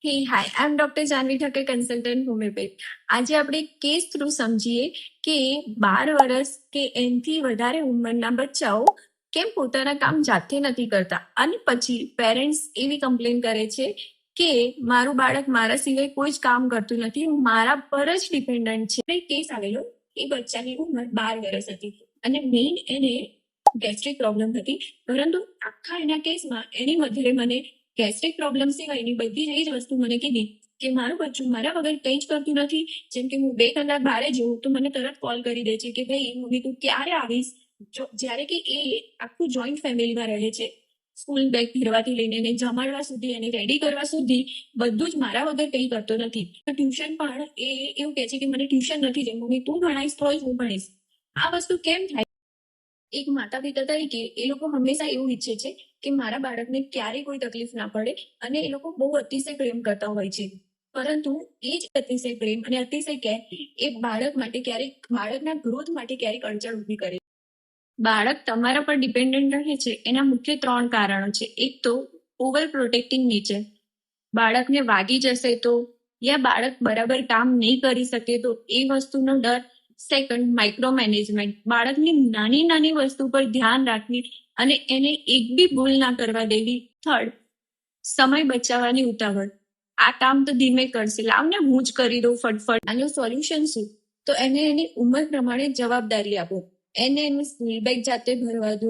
Hey, hi, I'm Dr. Janvi Thakkar, consultant homeopath. આજે આપણે case through સમજીએ કે 12 વર્ષ કે એનથી વધારે ઉંમરના બચ્ચાઓ કેમ પોતાના કામ જાતે નથી કરતા અને પછી પેરેન્ટ્સ એવી કમ્પ્લેન કરે છે કે મારું બાળક મારા સિવાય કોઈ જ કામ કરતું નથી, મારા પર જ ડિપેન્ડન્ટ છે. કેસ આવેલો એ બચ્ચાની ઉંમર 12 વર્ષ હતી અને મેઇન એને ગેસ્ટ્રિક પ્રોબ્લેમ હતી, પરંતુ આખા એના કેસમાં એની મધરે મને ગેસ્ટ્રિક પ્રોબ્લેમ સિવાયની બધી જ એ જ વસ્તુ મને કીધી કે મારું બચ્ચું મારા વગર કંઈ જ કરતું નથી. જેમ કે હું 2 કલાક બહાર જઉં તો મને તરત કોલ કરી દે છે કે ભાઈ મમ્મી તું ક્યારે આવીશ. જ્યારે કે એ આખું જોઈન્ટ ફેમિલીમાં રહે છે, સ્કૂલ બેગ ભરવાથી લઈને એને જમાડવા સુધી એને રેડી કરવા સુધી બધું જ મારા વગર કંઈ કરતો નથી. ટ્યુશન પણ એ એવું કહે છે કે મને ટ્યુશન નથી જવું, મમ્મી તું ભણાવીશ તો જ હું ભણીશ. આ વસ્તુ કેમ થાય? એક માતા પિતા તરીકે એ લોકો હંમેશા એવું ઈચ્છે છે કે મારા બાળકને ક્યારેય કોઈ તકલીફ ના પડે અને એ લોકો બહુ અતિશય પ્રેમ કરતા હોય છે, પરંતુ એ જ અતિશય પ્રેમ અને અતિશય કેર એ બાળક માટે ક્યારેક બાળકના ગ્રોથ માટે ક્યારેક અડચણ ઊભી કરે. બાળક તમારા પર ડિપેન્ડન્ટ રહે છે એના મુખ્ય 3 કારણો છે. એક તો ઓવર પ્રોટેક્ટિંગ નેચર, બાળકને વાગી જશે તો યા બાળક બરાબર કામ નહીં કરી શકે તો એ વસ્તુનો ડર. સેકન્ડ, માઇક્રો મેનેજમેન્ટ, બાળકની નાની નાની વસ્તુ પર ધ્યાન રાખવી અને એને એક બી ભૂલ ના કરવા દેવી. થર્ડ, સમય બચાવવાની ઉતાવળ, આ કામ તો ધીમે કરશે, લાવને હું જ કરી દઉં ફટફટ. આનું સોલ્યુશન શું? તો એને એની ઉંમર પ્રમાણે જવાબદારી આપો. એને એનું સ્કૂલ બેગ જાતે ભરવા દો,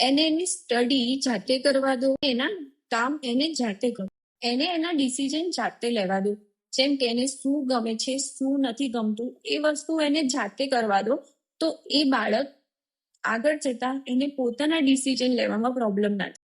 એને એની સ્ટડી જાતે કરવા દો, એના કામ એને જાતે કરો, એને એના ડિસિઝન જાતે લેવા દો. જેમ કે એને શું ગમે છે શું નથી ગમતું એ વસ્તુ એને જાતે કરવા દો, તો એ બાળક આગળ જતા એને પોતાના ડિસિઝન લેવામાં પ્રોબ્લેમ ના થાય.